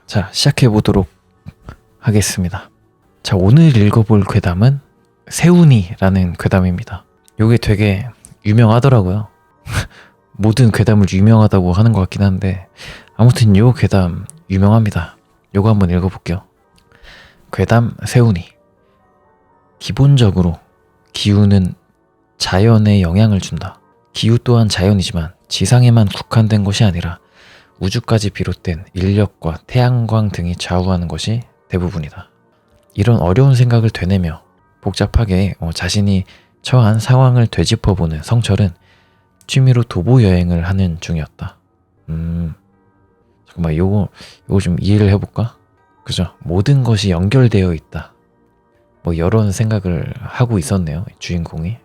자, 시작해 보도록 하겠습니다. 자, 오늘 읽어볼 괴담은 세운이라는 괴담입니다. 요게 되게 유명하더라고요. 모든 괴담을 유명하다고 하는 것 같긴 한데 아무튼 요 괴담 유명합니다. 요거 한번 읽어볼게요. 괴담 세운이. 기본적으로 기후는 자연에 영향을 준다. 기후 또한 자연이지만 지상에만 국한된 것이 아니라 우주까지 비롯된 인력과 태양광 등이 좌우하는 것이 대부분이다. 이런 어려운 생각을 되뇌며 복잡하게 자신이 처한 상황을 되짚어보는 성철은 취미로 도보 여행을 하는 중이었다. 잠깐만, 요거 좀 이해를 해볼까? 그죠? 모든 것이 연결되어 있다. 이런 생각을 하고 있었네요, 주인공이.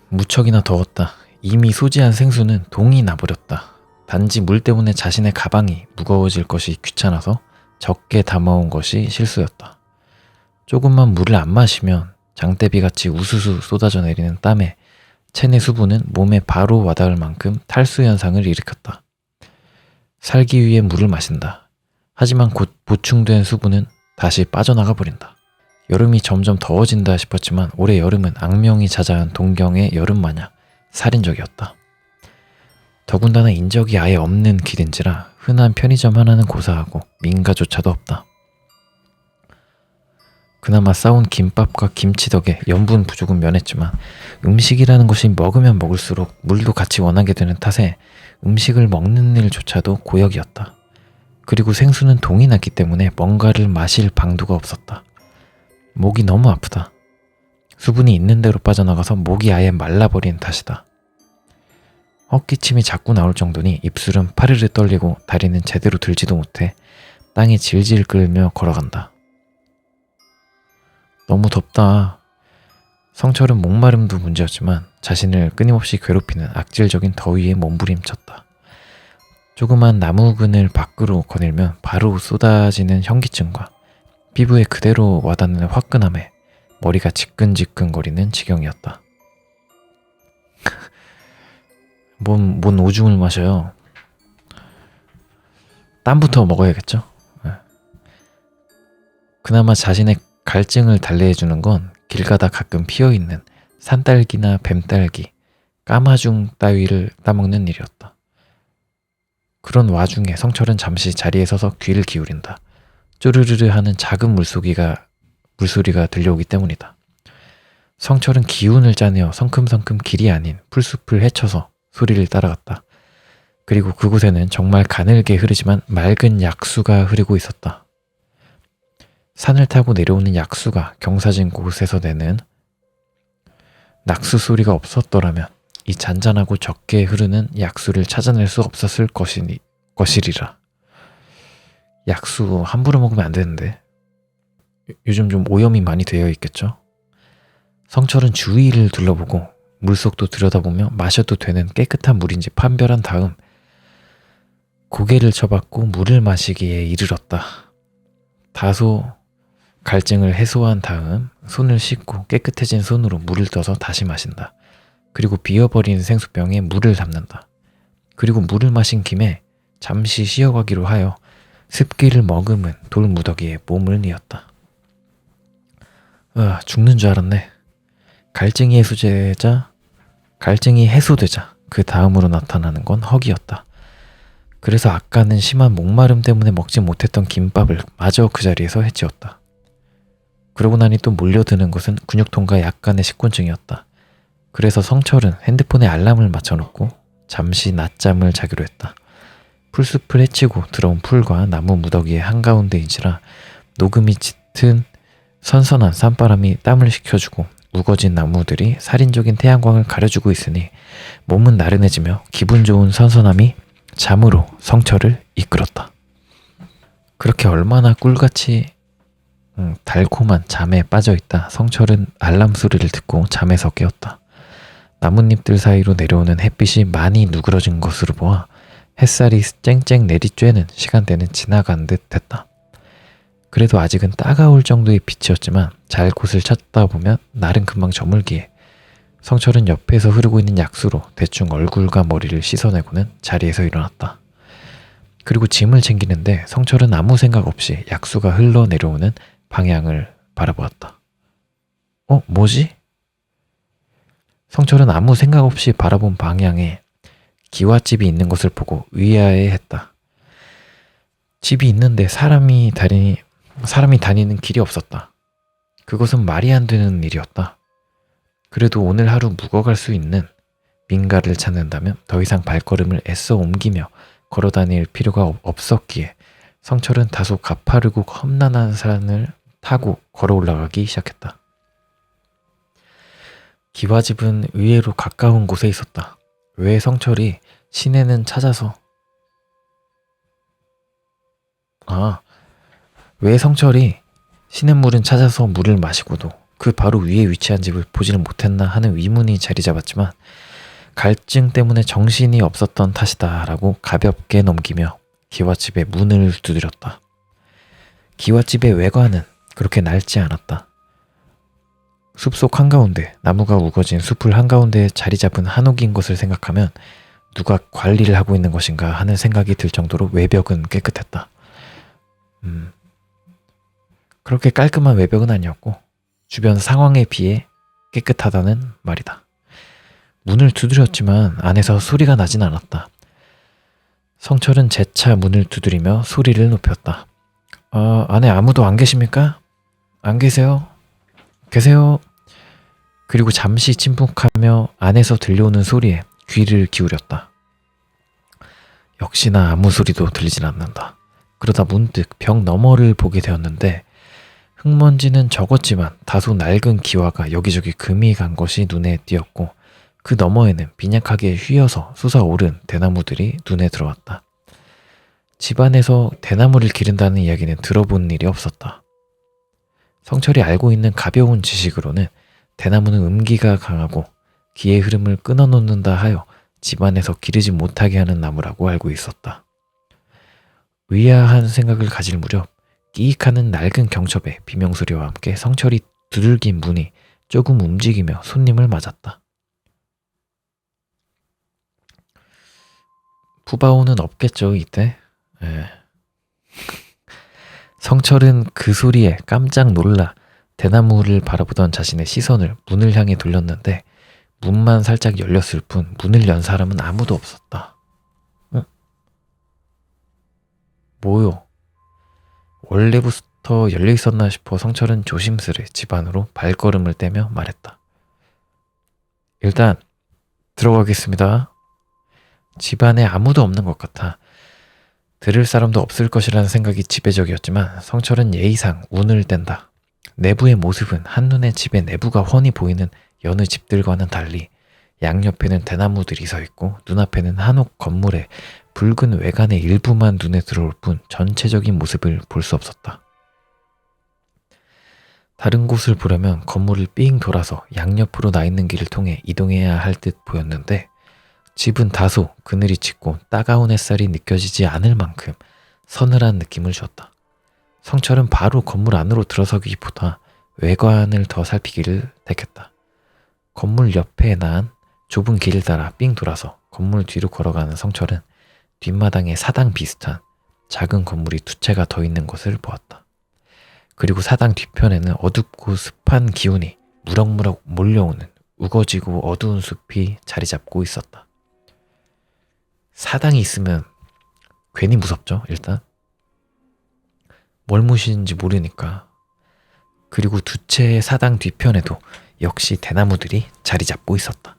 무척이나 더웠다. 이미 소지한 생수는 동이 나버렸다. 단지 물 때문에 자신의 가방이 무거워질 것이 귀찮아서 적게 담아온 것이 실수였다. 조금만 물을 안 마시면 장대비같이 우수수 쏟아져 내리는 땀에 체내 수분은 몸에 바로 와닿을 만큼 탈수 현상을 일으켰다. 살기 위해 물을 마신다. 하지만 곧 보충된 수분은 다시 빠져나가 버린다. 여름이 점점 더워진다 싶었지만 올해 여름은 악명이 자자한 동경의 여름 마냥 살인적이었다. 더군다나 인적이 아예 없는 길인지라 흔한 편의점 하나는 고사하고 민가조차도 없다. 그나마 싸운 김밥과 김치 덕에 염분 부족은 면했지만 음식이라는 것이 먹으면 먹을수록 물도 같이 원하게 되는 탓에 음식을 먹는 일조차도 고역이었다. 그리고 생수는 동이 났기 때문에 뭔가를 마실 방도가 없었다. 목이 너무 아프다. 수분이 있는 대로 빠져나가서 목이 아예 말라버린 탓이다. 헛기침이 자꾸 나올 정도니 입술은 파르르 떨리고 다리는 제대로 들지도 못해 땅에 질질 끌며 걸어간다. 너무 덥다. 성철은 목마름도 문제였지만 자신을 끊임없이 괴롭히는 악질적인 더위에 몸부림쳤다. 조그만 나무근을 밖으로 거닐면 바로 쏟아지는 현기증과 피부에 그대로 와닿는 화끈함에 머리가 지끈지끈거리는 지경이었다. 뭔 오줌을 마셔요. 땀부터 먹어야겠죠. 그나마 자신의 갈증을 달래해주는 건 길 가다 가끔 피어있는 산딸기나 뱀딸기, 까마중 따위를 따먹는 일이었다. 그런 와중에 성철은 잠시 자리에 서서 귀를 기울인다. 쪼르르르 하는 작은 물소리가 들려오기 때문이다. 성철은 기운을 짜내어 성큼성큼 길이 아닌 풀숲을 헤쳐서 소리를 따라갔다. 그리고 그곳에는 정말 가늘게 흐르지만 맑은 약수가 흐르고 있었다. 산을 타고 내려오는 약수가 경사진 곳에서 내는 낙수 소리가 없었더라면 이 잔잔하고 적게 흐르는 약수를 찾아낼 수 없었을 것이리라. 약수 함부로 먹으면 안 되는데. 요즘 좀 오염이 많이 되어 있겠죠? 성철은 주위를 둘러보고 물속도 들여다보며 마셔도 되는 깨끗한 물인지 판별한 다음 고개를 쳐박고 물을 마시기에 이르렀다. 다소 갈증을 해소한 다음 손을 씻고 깨끗해진 손으로 물을 떠서 다시 마신다. 그리고 비어버린 생수병에 물을 담는다. 그리고 물을 마신 김에 잠시 쉬어가기로 하여 습기를 머금은 돌무더기에 몸을 뉘었다. 죽는 줄 알았네. 갈증이 해소되자 그 다음으로 나타나는 건 허기였다. 그래서 아까는 심한 목마름 때문에 먹지 못했던 김밥을 마저 그 자리에서 해치웠다. 그러고 나니 또 몰려드는 것은 근육통과 약간의 식곤증이었다. 그래서 성철은 핸드폰에 알람을 맞춰놓고 잠시 낮잠을 자기로 했다. 풀숲을 헤치고 들어온 풀과 나무 무더기의 한가운데인지라 녹음이 짙은 선선한 산바람이 땀을 식혀주고 우거진 나무들이 살인적인 태양광을 가려주고 있으니 몸은 나른해지며 기분 좋은 선선함이 잠으로 성철을 이끌었다. 그렇게 얼마나 꿀같이 달콤한 잠에 빠져있다 성철은 알람 소리를 듣고 잠에서 깨었다. 나뭇잎들 사이로 내려오는 햇빛이 많이 누그러진 것으로 보아 햇살이 쨍쨍 내리쬐는 시간대는 지나간 듯 했다. 그래도 아직은 따가울 정도의 빛이었지만 잘 곳을 찾다 보면 날은 금방 저물기에 성철은 옆에서 흐르고 있는 약수로 대충 얼굴과 머리를 씻어내고는 자리에서 일어났다. 그리고 짐을 챙기는데 성철은 아무 생각 없이 약수가 흘러내려오는 방향을 바라보았다. 뭐지? 성철은 아무 생각 없이 바라본 방향에 기와집이 있는 것을 보고 의아해했다. 집이 있는데 사람이 다니는 길이 없었다. 그것은 말이 안 되는 일이었다. 그래도 오늘 하루 묵어갈 수 있는 민가를 찾는다면 더 이상 발걸음을 애써 옮기며 걸어 다닐 필요가 없었기에 성철은 다소 가파르고 험난한 산을 타고 걸어 올라가기 시작했다. 기와집은 의외로 가까운 곳에 있었다. 왜 성철이 시내는 찾아서 왜 성철이 시냇물은 찾아서 물을 마시고도 그 바로 위에 위치한 집을 보지는 못했나 하는 의문이 자리 잡았지만 갈증 때문에 정신이 없었던 탓이다라고 가볍게 넘기며 기와집의 문을 두드렸다. 기와집의 외관은 그렇게 낡지 않았다. 숲속 한가운데 나무가 우거진 숲을 한가운데 자리 잡은 한옥인 것을 생각하면 누가 관리를 하고 있는 것인가 하는 생각이 들 정도로 외벽은 깨끗했다. 그렇게 깔끔한 외벽은 아니었고 주변 상황에 비해 깨끗하다는 말이다. 문을 두드렸지만 안에서 소리가 나진 않았다. 성철은 재차 문을 두드리며 소리를 높였다. 안에 아무도 안 계십니까? 안 계세요? 계세요? 그리고 잠시 침묵하며 안에서 들려오는 소리에 귀를 기울였다. 역시나 아무 소리도 들리진 않는다. 그러다 문득 벽 너머를 보게 되었는데 흙먼지는 적었지만 다소 낡은 기와가 여기저기 금이 간 것이 눈에 띄었고 그 너머에는 빈약하게 휘어서 솟아오른 대나무들이 눈에 들어왔다. 집안에서 대나무를 기른다는 이야기는 들어본 일이 없었다. 성철이 알고 있는 가벼운 지식으로는 대나무는 음기가 강하고 기의 흐름을 끊어놓는다 하여 집안에서 기르지 못하게 하는 나무라고 알고 있었다. 의아한 생각을 가질 무렵 끼익하는 낡은 경첩의 비명소리와 함께 성철이 두들긴 문이 조금 움직이며 손님을 맞았다. 푸바오는 없겠죠, 이때? 성철은 그 소리에 깜짝 놀라 대나무를 바라보던 자신의 시선을 문을 향해 돌렸는데 문만 살짝 열렸을 뿐 문을 연 사람은 아무도 없었다. 뭐요? 원래부터 열려 있었나 싶어 성철은 조심스레 집 안으로 발걸음을 떼며 말했다. 일단 들어가겠습니다. 집 안에 아무도 없는 것 같아 들을 사람도 없을 것이라는 생각이 지배적이었지만 성철은 예의상 운을 뗀다. 내부의 모습은 한눈에 집의 내부가 훤히 보이는 여느 집들과는 달리 양옆에는 대나무들이 서 있고 눈앞에는 한옥 건물의 붉은 외관의 일부만 눈에 들어올 뿐 전체적인 모습을 볼 수 없었다. 다른 곳을 보려면 건물을 삥 돌아서 양옆으로 나 있는 길을 통해 이동해야 할 듯 보였는데 집은 다소 그늘이 짙고 따가운 햇살이 느껴지지 않을 만큼 서늘한 느낌을 주었다. 성철은 바로 건물 안으로 들어서기보다 외관을 더 살피기를 택했다. 건물 옆에 난 좁은 길을 따라 삥 돌아서 건물 뒤로 걸어가는 성철은 뒷마당에 사당 비슷한 작은 건물이 두 채가 더 있는 것을 보았다. 그리고 사당 뒤편에는 어둡고 습한 기운이 무럭무럭 몰려오는 우거지고 어두운 숲이 자리 잡고 있었다. 사당이 있으면 괜히 무섭죠, 일단. 뭘 모시는지 모르니까. 그리고 두 채의 사당 뒤편에도 역시 대나무들이 자리 잡고 있었다.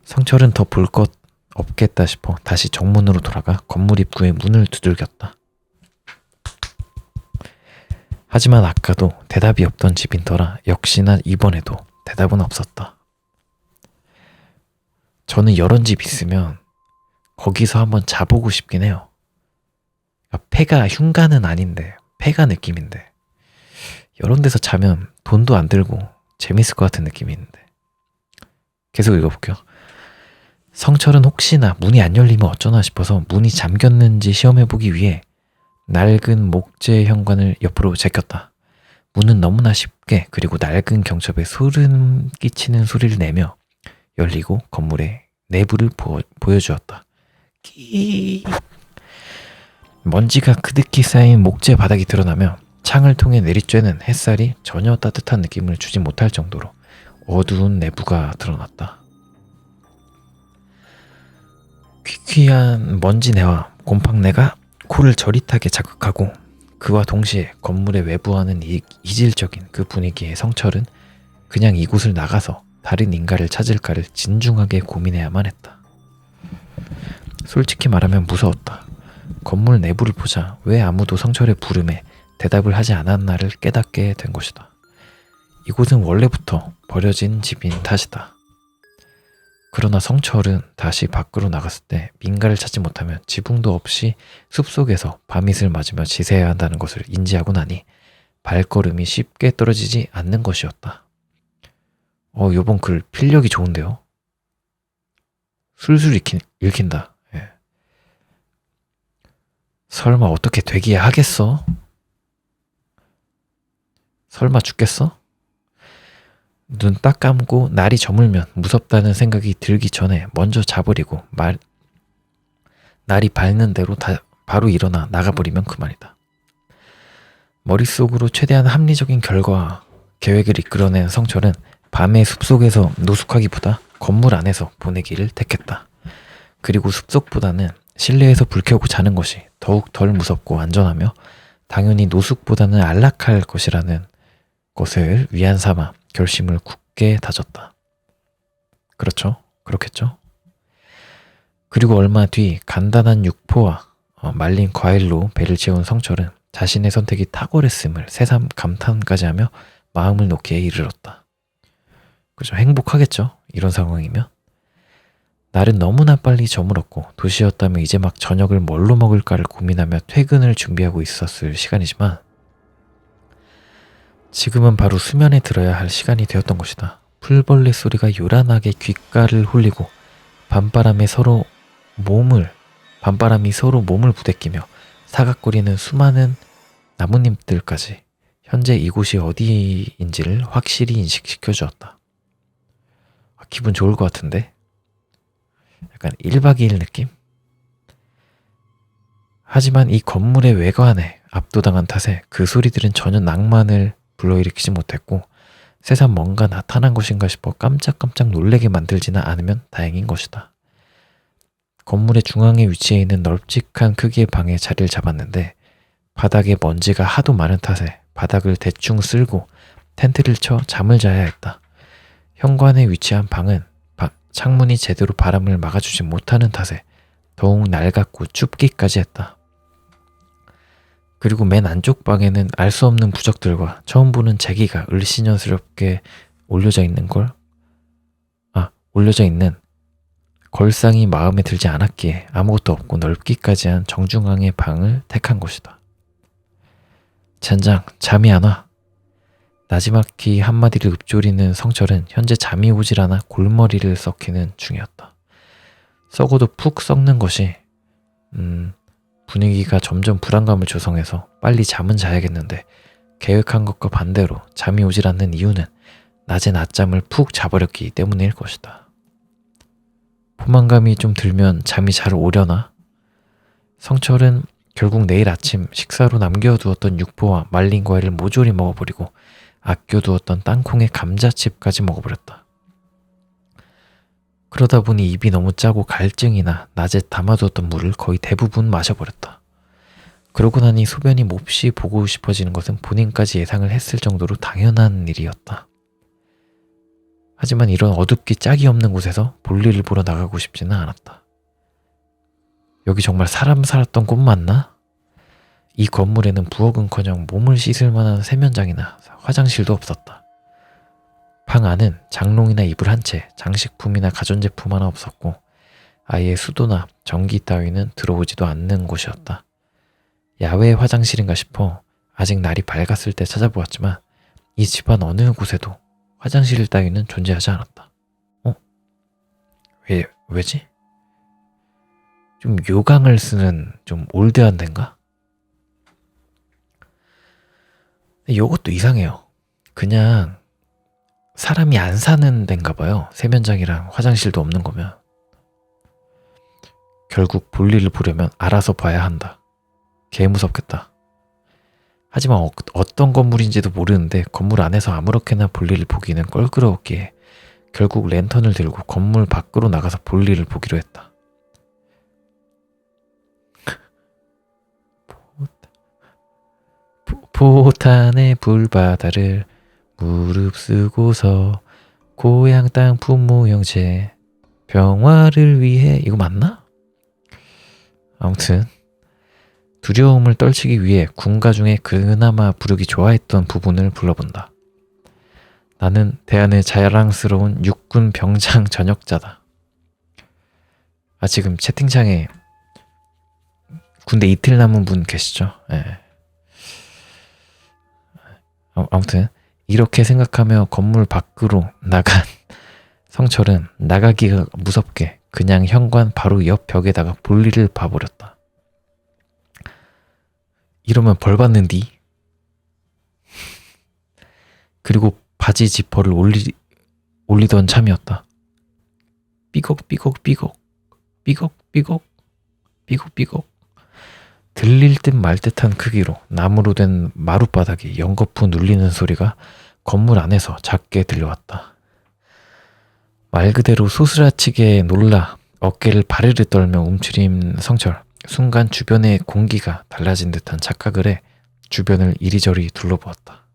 성철은 더 볼 것 없겠다 싶어 다시 정문으로 돌아가 건물 입구에 문을 두들겼다. 하지만 아까도 대답이 없던 집인더라 역시나 이번에도 대답은 없었다. 저는 이런 집 있으면 거기서 한번 자보고 싶긴 해요. 폐가 흉가는 아닌데 폐가 느낌인데 이런 데서 자면 돈도 안 들고 재밌을 것 같은 느낌이 있는데. 계속 읽어볼게요. 성철은 혹시나 문이 안 열리면 어쩌나 싶어서 문이 잠겼는지 시험해보기 위해 낡은 목재 현관을 옆으로 제꼈다. 문은 너무나 쉽게 그리고 낡은 경첩에 소름 끼치는 소리를 내며 열리고 건물의 내부를 보여주었다. 끼익. 먼지가 그득히 쌓인 목재 바닥이 드러나며 창을 통해 내리쬐는 햇살이 전혀 따뜻한 느낌을 주지 못할 정도로 어두운 내부가 드러났다. 퀴퀴한 먼지내와 곰팡내가 코를 저릿하게 자극하고 그와 동시에 건물의 외부와는 이질적인 그 분위기의 성철은 그냥 이곳을 나가서 다른 인가를 찾을까를 진중하게 고민해야만 했다. 솔직히 말하면 무서웠다. 건물 내부를 보자 왜 아무도 성철의 부름에 대답을 하지 않았나를 깨닫게 된 것이다. 이곳은 원래부터 버려진 집인 탓이다. 그러나 성철은 다시 밖으로 나갔을 때 민가를 찾지 못하면 지붕도 없이 숲속에서 밤이슬 맞으며 지새야 한다는 것을 인지하고 나니 발걸음이 쉽게 떨어지지 않는 것이었다. 요번 글 필력이 좋은데요? 술술 읽힌다. 예. 설마 어떻게 되기야 하겠어? 설마 죽겠어? 눈 딱 감고 날이 저물면 무섭다는 생각이 들기 전에 먼저 자버리고 날이 밝는 대로 바로 일어나 나가버리면 그만이다. 머릿속으로 최대한 합리적인 결과와 계획을 이끌어낸 성철은 밤의 숲속에서 노숙하기보다 건물 안에서 보내기를 택했다. 그리고 숲속보다는 실내에서 불 켜고 자는 것이 더욱 덜 무섭고 안전하며 당연히 노숙보다는 안락할 것이라는 것을 위안 삼아 결심을 굳게 다졌다. 그렇죠? 그렇겠죠? 그리고 얼마 뒤 간단한 육포와 말린 과일로 배를 채운 성철은 자신의 선택이 탁월했음을 새삼 감탄까지 하며 마음을 놓기에 이르렀다. 그죠? 행복하겠죠? 이런 상황이면. 날은 너무나 빨리 저물었고 도시였다면 이제 막 저녁을 뭘로 먹을까를 고민하며 퇴근을 준비하고 있었을 시간이지만 지금은 바로 수면에 들어야 할 시간이 되었던 것이다. 풀벌레 소리가 요란하게 귓가를 홀리고 밤바람이 서로 몸을 부대끼며 사각거리는 수많은 나뭇잎들까지 현재 이곳이 어디인지를 확실히 인식시켜 주었다. 기분 좋을 것 같은데? 약간 1박 2일 느낌? 하지만 이 건물의 외관에 압도당한 탓에 그 소리들은 전혀 낭만을 불러일으키지 못했고 새삼 뭔가 나타난 것인가 싶어 깜짝깜짝 놀래게 만들지는 않으면 다행인 것이다. 건물의 중앙에 위치해 있는 널찍한 크기의 방에 자리를 잡았는데 바닥에 먼지가 하도 많은 탓에 바닥을 대충 쓸고 텐트를 쳐 잠을 자야 했다. 현관에 위치한 방은 창문이 제대로 바람을 막아주지 못하는 탓에 더욱 낡았고 춥기까지 했다. 그리고 맨 안쪽 방에는 알 수 없는 부적들과 처음 보는 제기가 을씨년스럽게 올려져 있는 걸상이 마음에 들지 않았기에 아무것도 없고 넓기까지 한 정중앙의 방을 택한 것이다. 젠장, 잠이 안 와. 나지막히 한마디를 읊조리는 성철은 현재 잠이 오질 않아 골머리를 썩히는 중이었다. 썩어도 푹 썩는 것이 분위기가 점점 불안감을 조성해서 빨리 잠은 자야겠는데 계획한 것과 반대로 잠이 오질 않는 이유는 낮에 낮잠을 푹 자버렸기 때문일 것이다. 포만감이 좀 들면 잠이 잘 오려나? 성철은 결국 내일 아침 식사로 남겨두었던 육포와 말린 과일을 모조리 먹어버리고 아껴두었던 땅콩에 감자칩까지 먹어버렸다. 그러다 보니 입이 너무 짜고 갈증이나 낮에 담아두었던 물을 거의 대부분 마셔버렸다. 그러고 나니 소변이 몹시 보고 싶어지는 것은 본인까지 예상을 했을 정도로 당연한 일이었다. 하지만 이런 어둡기 짝이 없는 곳에서 볼일을 보러 나가고 싶지는 않았다. 여기 정말 사람 살았던 곳 맞나? 이 건물에는 부엌은커녕 몸을 씻을 만한 세면장이나 화장실도 없었다. 방 안은 장롱이나 이불 한 채, 장식품이나 가전제품 하나 없었고 아예 수도나 전기 따위는 들어오지도 않는 곳이었다. 야외 화장실인가 싶어 아직 날이 밝았을 때 찾아보았지만 이 집안 어느 곳에도 화장실 따위는 존재하지 않았다. 왜지? 좀 요강을 쓰는 좀 올드한 데인가? 이것도 이상해요. 그냥 사람이 안 사는 데인가 봐요. 세면장이랑 화장실도 없는 거면. 결국 볼일을 보려면 알아서 봐야 한다. 개 무섭겠다. 하지만 어떤 건물인지도 모르는데 건물 안에서 아무렇게나 볼일을 보기는 껄끄러웠기에 결국 랜턴을 들고 건물 밖으로 나가서 볼일을 보기로 했다. 포탄의 불바다를 무릅쓰고서 고향 땅 부모 형제 평화를 위해, 이거 맞나? 아무튼 두려움을 떨치기 위해 군가 중에 그나마 부르기 좋아했던 부분을 불러본다. 나는 대한의 자랑스러운 육군 병장 전역자다. 지금 채팅창에 군대 이틀 남은 분 계시죠? 네. 아무튼 이렇게 생각하며 건물 밖으로 나간 성철은 나가기가 무섭게 그냥 현관 바로 옆 벽에다가 볼일을 봐버렸다. 이러면 벌 받는디? 그리고 바지 지퍼를 올리던 참이었다. 삐걱삐걱 삐걱 삐걱 삐걱 삐걱 삐걱 들릴 듯 말 듯한 크기로 나무로 된 마룻바닥에 연거푸 눌리는 소리가 건물 안에서 작게 들려왔다. 말 그대로 소스라치게 놀라 어깨를 바르르 떨며 움츠린 성철. 순간 주변의 공기가 달라진 듯한 착각을 해 주변을 이리저리 둘러보았다.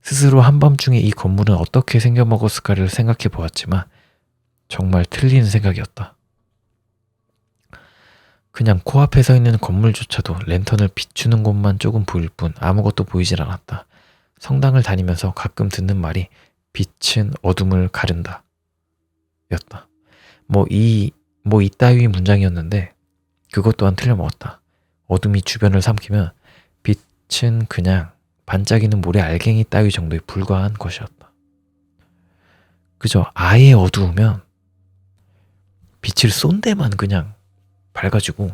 스스로 한밤중에 이 건물은 어떻게 생겨먹었을까를 생각해 보았지만 정말 틀린 생각이었다. 그냥 코앞에 서 있는 건물조차도 랜턴을 비추는 곳만 조금 보일 뿐 아무것도 보이질 않았다. 성당을 다니면서 가끔 듣는 말이 빛은 어둠을 가른다 였다. 이따위 문장이었는데 그것 또한 틀려먹었다. 어둠이 주변을 삼키면 빛은 그냥 반짝이는 모래 알갱이 따위 정도에 불과한 것이었다. 그저 아예 어두우면 빛을 쏜 데만 그냥 밝아지고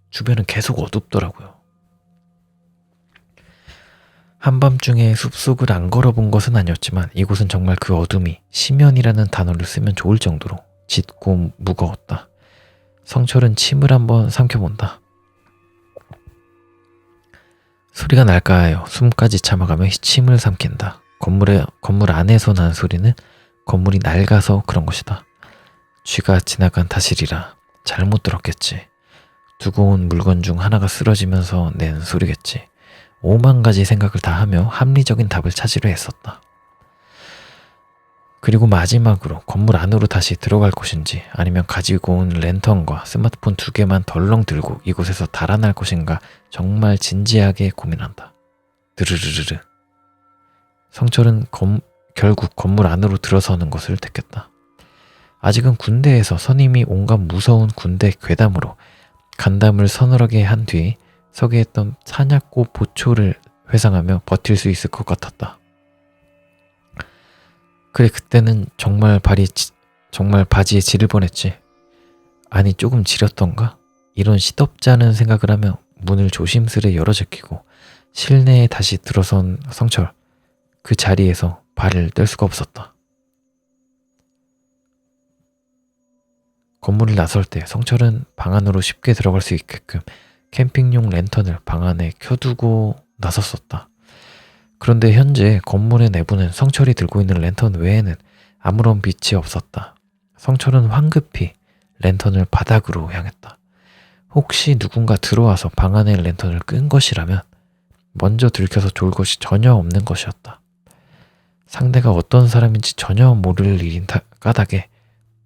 주변은 계속 어둡더라고요. 한밤중에 숲속을 안 걸어본 것은 아니었지만 이곳은 정말 그 어둠이 심연이라는 단어를 쓰면 좋을 정도로 짙고 무거웠다. 성철은 침을 한번 삼켜본다. 소리가 날까하여 숨까지 참아가며 침을 삼킨다. 건물 안에서 난 소리는 건물이 낡아서 그런 것이다. 쥐가 지나간 탓이리라. 잘못 들었겠지. 두고 온 물건 중 하나가 쓰러지면서 낸 소리겠지. 5만 가지 생각을 다 하며 합리적인 답을 찾으려 했었다. 그리고 마지막으로 건물 안으로 다시 들어갈 것인지 아니면 가지고 온 랜턴과 스마트폰 2개만 덜렁 들고 이곳에서 달아날 것인가 정말 진지하게 고민한다. 드르르르르. 성철은 결국 건물 안으로 들어서는 것을 택했다. 아직은 군대에서 선임이 온갖 무서운 군대 괴담으로 간담을 서늘하게 한 뒤 서게 했던 사냥꽃 보초를 회상하며 버틸 수 있을 것 같았다. 그래, 그때는 정말 바지에 지를 뻔했지. 아니, 조금 지렸던가? 이런 시덥잖은 생각을 하며 문을 조심스레 열어 제끼고 실내에 다시 들어선 성철. 그 자리에서 발을 뗄 수가 없었다. 건물을 나설 때 성철은 방 안으로 쉽게 들어갈 수 있게끔 캠핑용 랜턴을 방 안에 켜두고 나섰었다. 그런데 현재 건물의 내부는 성철이 들고 있는 랜턴 외에는 아무런 빛이 없었다. 성철은 황급히 랜턴을 바닥으로 향했다. 혹시 누군가 들어와서 방 안에 랜턴을 끈 것이라면 먼저 들켜서 좋을 것이 전혀 없는 것이었다. 상대가 어떤 사람인지 전혀 모를 일인 까닭에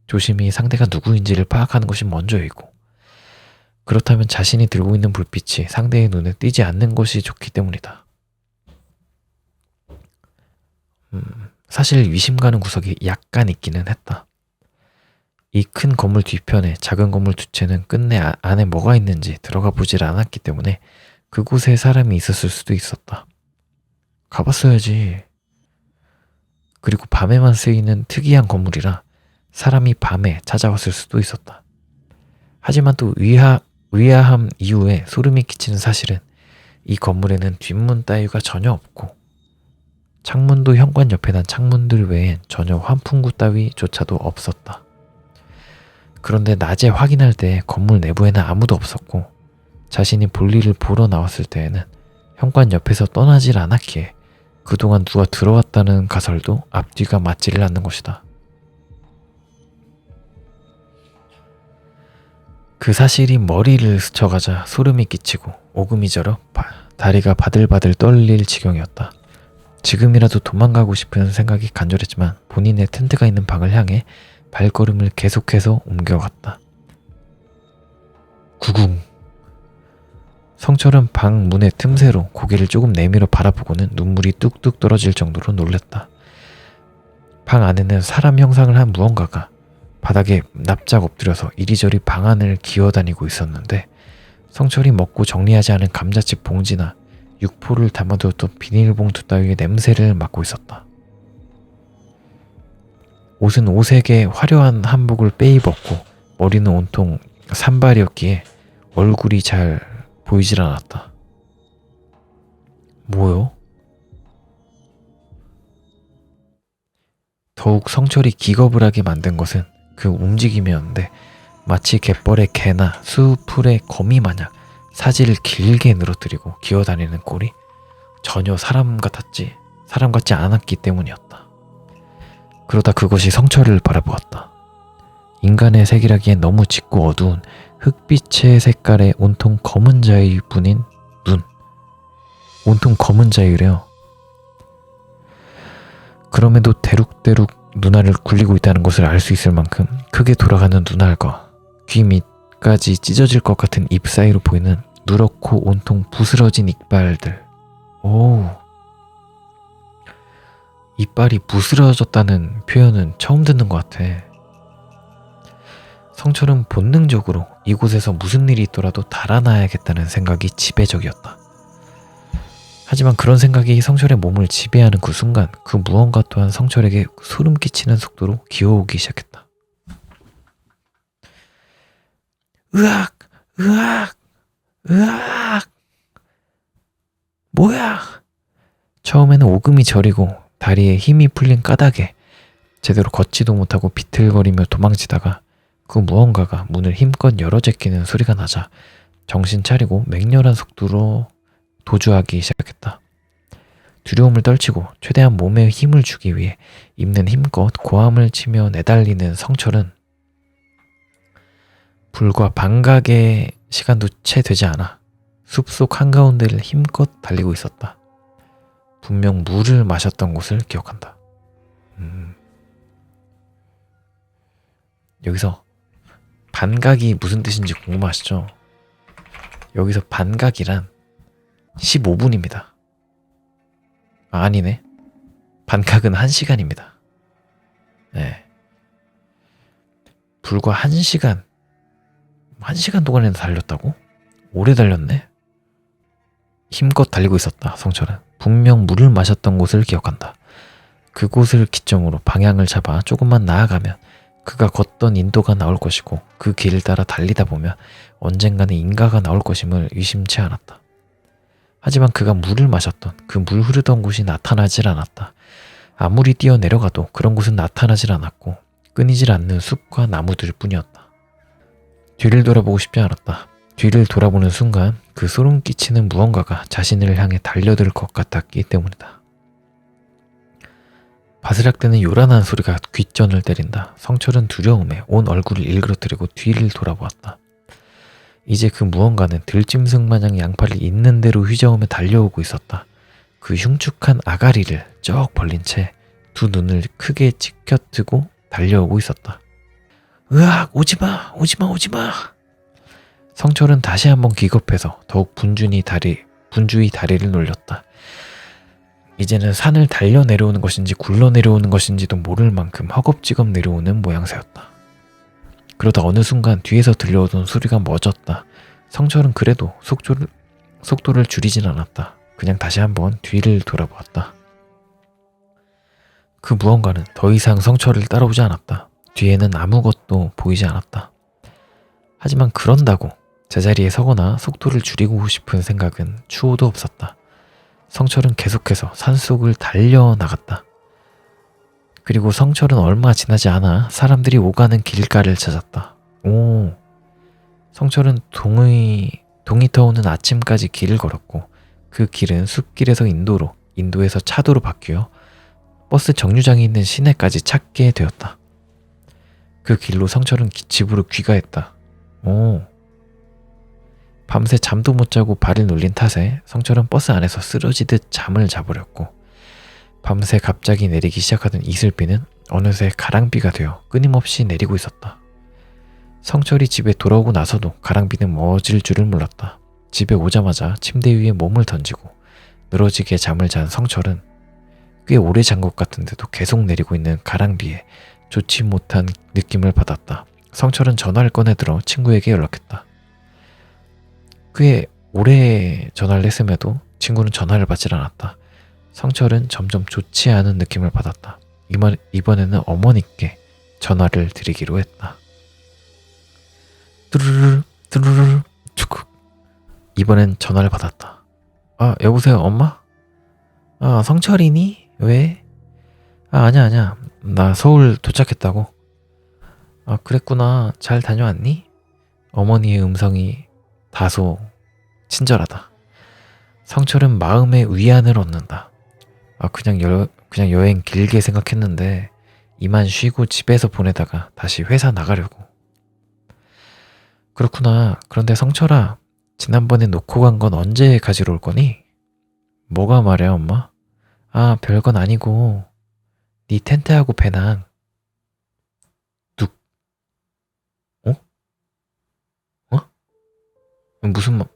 조심히 상대가 누구인지를 파악하는 것이 먼저이고, 그렇다면 자신이 들고 있는 불빛이 상대의 눈에 띄지 않는 것이 좋기 때문이다. 사실 위심가는 구석이 약간 있기는 했다. 이 큰 건물 뒤편에 작은 건물 두 채는 끝내 안에 뭐가 있는지 들어가 보질 않았기 때문에 그곳에 사람이 있었을 수도 있었다. 가봤어야지. 그리고 밤에만 쓰이는 특이한 건물이라 사람이 밤에 찾아왔을 수도 있었다. 하지만 또 의아함 이후에 소름이 끼치는 사실은 이 건물에는 뒷문 따위가 전혀 없고 창문도 현관 옆에 난 창문들 외엔 전혀 환풍구 따위조차도 없었다. 그런데 낮에 확인할 때 건물 내부에는 아무도 없었고 자신이 볼일을 보러 나왔을 때에는 현관 옆에서 떠나질 않았기에 그동안 누가 들어왔다는 가설도 앞뒤가 맞지를 않는 것이다. 그 사실이 머리를 스쳐가자 소름이 끼치고 오금이 저려 다리가 바들바들 떨릴 지경이었다. 지금이라도 도망가고 싶은 생각이 간절했지만 본인의 텐트가 있는 방을 향해 발걸음을 계속해서 옮겨갔다. 구궁. 성철은 방 문의 틈새로 고개를 조금 내밀어 바라보고는 눈물이 뚝뚝 떨어질 정도로 놀랐다. 방 안에는 사람 형상을 한 무언가가 바닥에 납작 엎드려서 이리저리 방 안을 기어다니고 있었는데 성철이 먹고 정리하지 않은 감자칩 봉지나 육포를 담아두었던 비닐봉투 따위의 냄새를 맡고 있었다. 옷은 오색의 화려한 한복을 빼입었고 머리는 온통 산발이었기에 얼굴이 잘 보이질 않았다. 뭐요? 더욱 성철이 기겁을 하게 만든 것은 그 움직임이었는데 마치 갯벌의 개나 수풀의 거미 마냥 사지를 길게 늘어뜨리고 기어다니는 꼴이 전혀 사람 같지 않았기 때문이었다. 그러다 그것이 성철을 바라보았다. 인간의 색이라기엔 너무 짙고 어두운 흑빛의 색깔의 온통 검은 자위뿐인 눈. 온통 검은 자위래요. 그럼에도 대룩대룩 눈알을 굴리고 있다는 것을 알 수 있을 만큼 크게 돌아가는 눈알과 귀 밑까지 찢어질 것 같은 입 사이로 보이는 누렇고 온통 부스러진 이빨들. 오, 이빨이 부스러졌다는 표현은 처음 듣는 것 같아. 성철은 본능적으로 이곳에서 무슨 일이 있더라도 달아나야겠다는 생각이 지배적이었다. 하지만 그런 생각이 성철의 몸을 지배하는 그 순간 그 무언가 또한 성철에게 소름 끼치는 속도로 기어오기 시작했다. 으악! 으악! 으악! 뭐야? 처음에는 오금이 저리고 다리에 힘이 풀린 까닭에 제대로 걷지도 못하고 비틀거리며 도망치다가 그 무언가가 문을 힘껏 열어 제끼는 소리가 나자 정신 차리고 맹렬한 속도로 도주하기 시작했다. 두려움을 떨치고 최대한 몸에 힘을 주기 위해 입는 힘껏 고함을 치며 내달리는 성철은 불과 반각의 시간도 채 되지 않아 숲속 한가운데를 힘껏 달리고 있었다. 분명 물을 마셨던 곳을 기억한다. 여기서 반각이 무슨 뜻인지 궁금하시죠? 여기서 반각이란 15분입니다. 아니네. 반각은 1시간입니다. 네. 불과 1시간. 1시간 동안이나 달렸다고? 오래 달렸네. 힘껏 달리고 있었다. 성철은 분명 물을 마셨던 곳을 기억한다. 그곳을 기점으로 방향을 잡아 조금만 나아가면 그가 걷던 인도가 나올 것이고 그 길을 따라 달리다 보면 언젠가는 인가가 나올 것임을 의심치 않았다. 하지만 그가 물을 마셨던 그 물 흐르던 곳이 나타나질 않았다. 아무리 뛰어내려가도 그런 곳은 나타나질 않았고 끊이질 않는 숲과 나무들 뿐이었다. 뒤를 돌아보고 싶지 않았다. 뒤를 돌아보는 순간 그 소름 끼치는 무언가가 자신을 향해 달려들 것 같았기 때문이다. 바스락대는 요란한 소리가 귓전을 때린다. 성철은 두려움에 온 얼굴을 일그러뜨리고 뒤를 돌아보았다. 이제 그 무언가는 들짐승 마냥 양팔을 있는 대로 휘저으며 달려오고 있었다. 그 흉측한 아가리를 쩍 벌린 채 두 눈을 크게 치켜뜨고 달려오고 있었다. 으악! 오지마! 오지마! 오지마! 성철은 다시 한번 기겁해서 더욱 분주히 다리를 놀렸다. 이제는 산을 달려 내려오는 것인지 굴러 내려오는 것인지도 모를 만큼 허겁지겁 내려오는 모양새였다. 그러다 어느 순간 뒤에서 들려오던 소리가 멎었다. 성철은 그래도 속도를 줄이진 않았다. 그냥 다시 한번 뒤를 돌아보았다. 그 무언가는 더 이상 성철을 따라오지 않았다. 뒤에는 아무것도 보이지 않았다. 하지만 그런다고 제자리에 서거나 속도를 줄이고 싶은 생각은 추호도 없었다. 성철은 계속해서 산속을 달려나갔다. 그리고 성철은 얼마 지나지 않아 사람들이 오가는 길가를 찾았다. 오, 성철은 동의 동이 터오는 아침까지 길을 걸었고 그 길은 숲길에서 인도로, 인도에서 차도로 바뀌어 버스 정류장에 있는 시내까지 찾게 되었다. 그 길로 성철은 집으로 귀가했다. 밤새 잠도 못 자고 발을 놀린 탓에 성철은 버스 안에서 쓰러지듯 잠을 자버렸고 밤새 갑자기 내리기 시작하던 이슬비는 어느새 가랑비가 되어 끊임없이 내리고 있었다. 성철이 집에 돌아오고 나서도 가랑비는 멎을 줄을 몰랐다. 집에 오자마자 침대 위에 몸을 던지고 늘어지게 잠을 잔 성철은 꽤 오래 잔 것 같은데도 계속 내리고 있는 가랑비에 좋지 못한 느낌을 받았다. 성철은 전화를 꺼내들어 친구에게 연락했다. 꽤 오래 전화를 했음에도 친구는 전화를 받질 않았다. 성철은 점점 좋지 않은 느낌을 받았다. 이번에는 어머니께 전화를 드리기로 했다. 뚜루루루 뚜루루루 축. 이번엔 전화를 받았다. 여보세요 엄마? 성철이니? 왜? 아니야 나 서울 도착했다고. 그랬구나. 잘 다녀왔니? 어머니의 음성이 다소 친절하다. 성철은 마음의 위안을 얻는다. 그냥 여행 길게 생각했는데 이만 쉬고 집에서 보내다가 다시 회사 나가려고. 그렇구나. 그런데 성철아, 지난번에 놓고 간 건 언제 가지러 올 거니? 뭐가 말이야 엄마? 별건 아니고 네 텐트하고 배낭. 뚝. 무슨 말?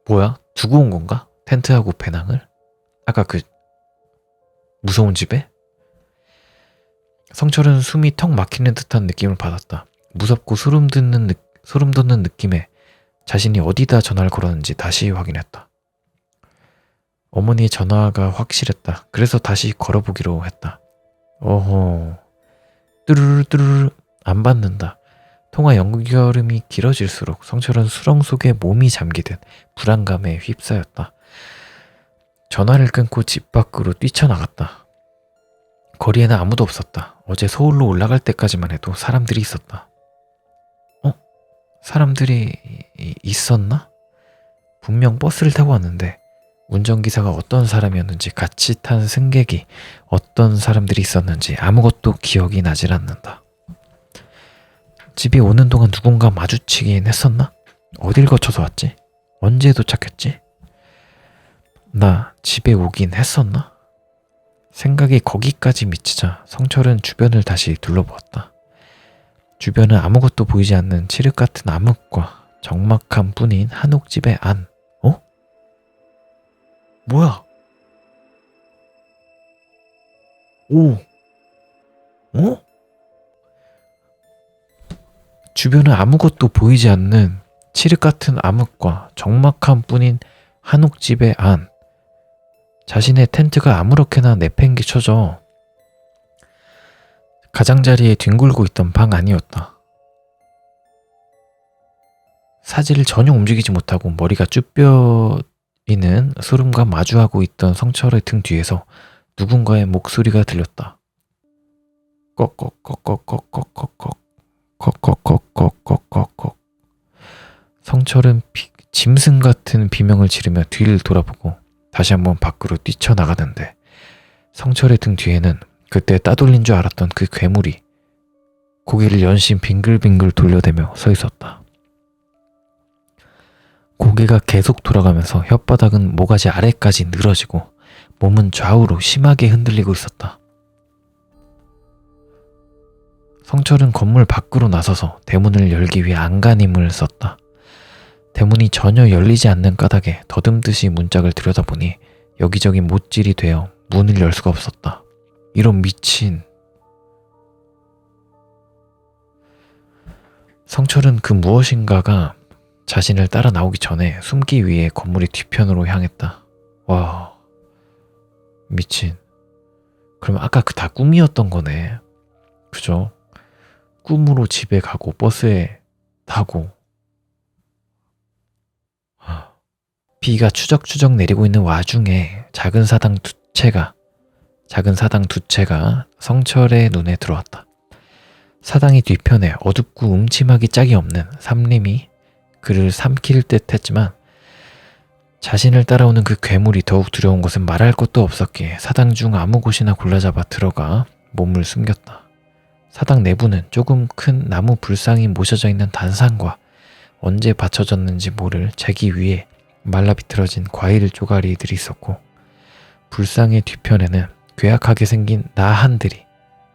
뭐야? 두고 온 건가? 텐트하고 배낭을? 아까 그 무서운 집에? 성철은 숨이 턱 막히는 듯한 느낌을 받았다. 무섭고 소름 돋는 느낌에 자신이 어디다 전화를 걸었는지 다시 확인했다. 어머니의 전화가 확실했다. 그래서 다시 걸어보기로 했다. 어허. 뚜루루 뚜루루. 안 받는다. 통화 연결음이 길어질수록 성철은 수렁 속에 몸이 잠기듯 불안감에 휩싸였다. 전화를 끊고 집 밖으로 뛰쳐나갔다. 거리에는 아무도 없었다. 어제 서울로 올라갈 때까지만 해도 사람들이 있었다. 사람들이 있었나? 분명 버스를 타고 왔는데 운전기사가 어떤 사람이었는지, 같이 탄 승객이 어떤 사람들이 있었는지 아무것도 기억이 나질 않는다. 집에 오는 동안 누군가 마주치긴 했었나? 어딜 거쳐서 왔지? 언제 도착했지? 나 집에 오긴 했었나? 생각이 거기까지 미치자 성철은 주변을 다시 둘러보았다. 주변은 아무것도 보이지 않는 칠흑 같은 암흑과 적막함 뿐인 한옥집의 안. 뭐야? 주변은 아무것도 보이지 않는 칠흑 같은 암흑과 적막함 뿐인 한옥집의 안. 자신의 텐트가 아무렇게나 내팽개쳐져 가장자리에 뒹굴고 있던 방 안이었다. 사지를 전혀 움직이지 못하고 머리가 쭈뼛이는 소름과 마주하고 있던 성철의 등 뒤에서 누군가의 목소리가 들렸다. 꺽꺽꺽꺽꺽꺽꺽꺽꺽꺽꺽꺽꺽. 성철은 짐승 같은 비명을 지르며 뒤를 돌아보고 다시 한번 밖으로 뛰쳐나가는데 성철의 등 뒤에는 그때 따돌린 줄 알았던 그 괴물이 고개를 연신 빙글빙글 돌려대며 서 있었다. 고개가 계속 돌아가면서 혓바닥은 모가지 아래까지 늘어지고 몸은 좌우로 심하게 흔들리고 있었다. 성철은 건물 밖으로 나서서 대문을 열기 위해 안간힘을 썼다. 대문이 전혀 열리지 않는 까닭에 더듬듯이 문짝을 들여다보니 여기저기 못질이 되어 문을 열 수가 없었다. 이런 미친. 성철은 그 무엇인가가 자신을 따라 나오기 전에 숨기 위해 건물의 뒤편으로 향했다. 와, 미친. 그럼 아까 그 다 꿈이었던 거네. 그죠? 꿈으로 집에 가고 버스에 타고 비가 추적추적 내리고 있는 와중에 작은 사당 두 채가 성철의 눈에 들어왔다. 사당의 뒤편에 어둡고 음침하기 짝이 없는 삼림이 그를 삼킬 듯 했지만 자신을 따라오는 그 괴물이 더욱 두려운 것은 말할 것도 없었기에 사당 중 아무 곳이나 골라잡아 들어가 몸을 숨겼다. 사당 내부는 조금 큰 나무 불상이 모셔져 있는 단상과 언제 받쳐졌는지 모를 제기 위에 말라비틀어진 과일 쪼가리들이 있었고 불상의 뒤편에는 괴악하게 생긴 나한들이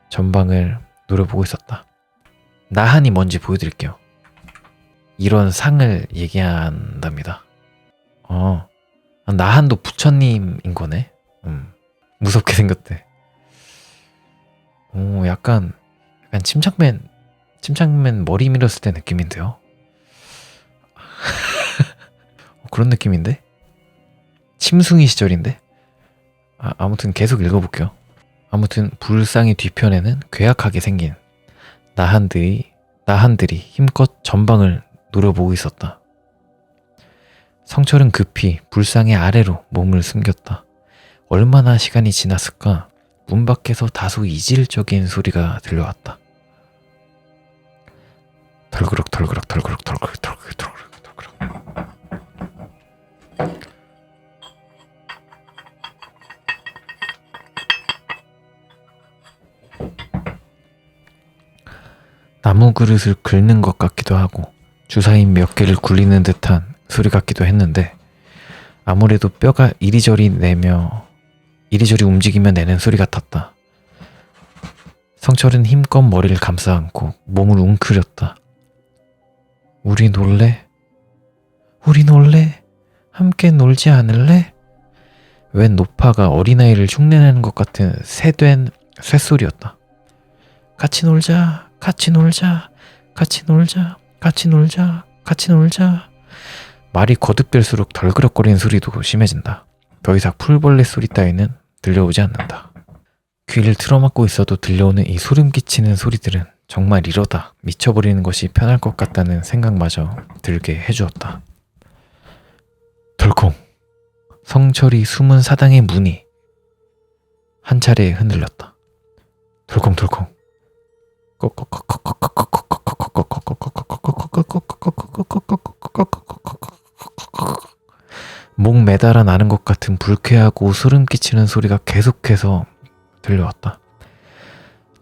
전방을 노려보고 있었다. 나한이 뭔지 보여드릴게요. 이런 상을 얘기한답니다. 나한도 부처님인 거네. 무섭게 생겼대. 약간 침착맨 머리 밀었을 때 느낌인데요. 그런 느낌인데? 침숭이 시절인데? 아무튼 계속 읽어볼게요. 아무튼 불상의 뒤편에는 괴악하게 생긴 나한들이 힘껏 전방을 노려보고 있었다. 성철은 급히 불상의 아래로 몸을 숨겼다. 얼마나 시간이 지났을까? 문 밖에서 다소 이질적인 소리가 들려왔다. 덜그럭 덜그럭 덜그럭 덜그럭 덜그럭 덜그럭 덜그럭. 나무 그릇을 긁는 것 같기도 하고 주사위 몇 개를 굴리는 듯한 소리 같기도 했는데 아무래도 뼈가 이리저리 움직이며 내는 소리 같았다. 성철은 힘껏 머리를 감싸 안고 몸을 웅크렸다. 우리 놀래? 함께 놀지 않을래? 웬 노파가 어린아이를 흉내내는 것 같은 새된 쇳소리였다. 같이 놀자. 말이 거듭될수록 덜그럭거리는 소리도 심해진다. 더 이상 풀벌레 소리 따위는 들려오지 않는다. 귀를 틀어막고 있어도 들려오는 이 소름 끼치는 소리들은 정말 이러다 미쳐버리는 것이 편할 것 같다는 생각마저 들게 해주었다. 덜컹! 성철이 숨은 사당의 문이 한 차례 흔들렸다. 덜컹덜컹. 목 매달아 나는 것 같은 불쾌하고 소름 끼치는 소리가 계속해서 들려왔다.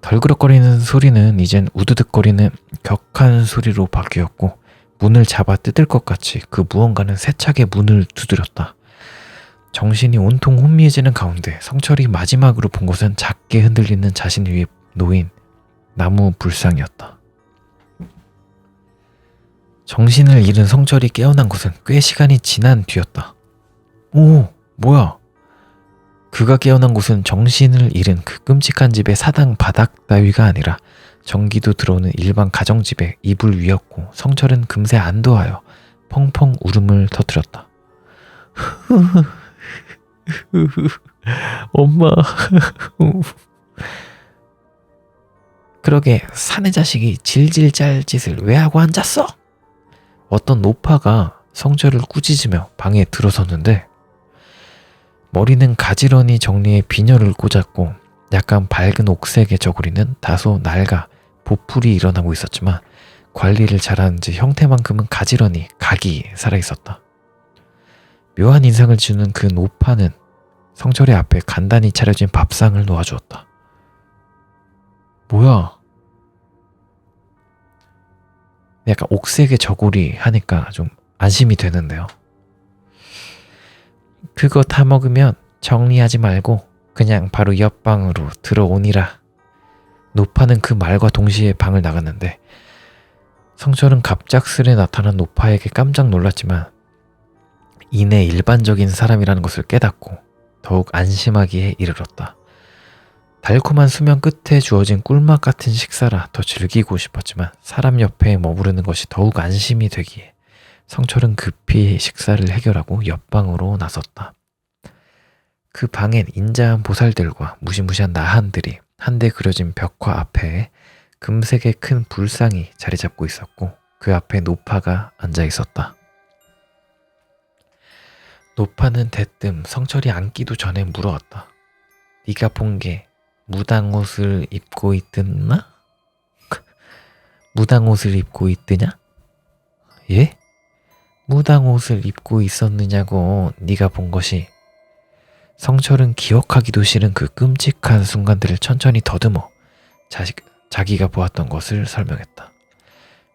덜그럭거리는 소리는 이젠 우드득거리는 격한 소리로 바뀌었고 문을 잡아 뜯을 것 같이 그 무언가는 세차게 문을 두드렸다. 정신이 온통 혼미해지는 가운데 성철이 마지막으로 본 것은 작게 흔들리는 자신 위에 놓인 나무 불상이었다. 정신을 잃은 성철이 깨어난 것은 꽤 시간이 지난 뒤였다. 오, 뭐야? 그가 깨어난 곳은 정신을 잃은 그 끔찍한 집의 사당 바닥 따위가 아니라 전기도 들어오는 일반 가정집의 이불 위였고 성철은 금세 안도하여 펑펑 울음을 터뜨렸다. 엄마. 그러게 사내 자식이 질질 짤 짓을 왜 하고 앉았어? 어떤 노파가 성철을 꾸짖으며 방에 들어섰는데 머리는 가지런히 정리해 비녀를 꽂았고 약간 밝은 옥색의 저고리는 다소 낡아 보풀이 일어나고 있었지만 관리를 잘하는지 형태만큼은 가지런히 각이 살아있었다. 묘한 인상을 주는 그 노파는 성철의 앞에 간단히 차려진 밥상을 놓아주었다. 뭐야? 약간 옥색의 저고리 하니까 좀 안심이 되는데요. 그거 다 먹으면 정리하지 말고 그냥 바로 옆방으로 들어오니라. 노파는 그 말과 동시에 방을 나갔는데 성철은 갑작스레 나타난 노파에게 깜짝 놀랐지만 이내 일반적인 사람이라는 것을 깨닫고 더욱 안심하기에 이르렀다. 달콤한 수면 끝에 주어진 꿀맛 같은 식사라 더 즐기고 싶었지만 사람 옆에 머무르는 것이 더욱 안심이 되기에 성철은 급히 식사를 해결하고 옆방으로 나섰다. 그 방엔 인자한 보살들과 무시무시한 나한들이 한데 그려진 벽화 앞에 금색의 큰 불상이 자리 잡고 있었고 그 앞에 노파가 앉아 있었다. 노파는 대뜸 성철이 앉기도 전에 물어왔다. 네가 본 게 무당 옷을 입고 있던나? 무당 옷을 입고 있더냐? 예? 무당 옷을 입고 있었느냐고 네가 본 것이. 성철은 기억하기도 싫은 그 끔찍한 순간들을 천천히 더듬어 자기가 보았던 것을 설명했다.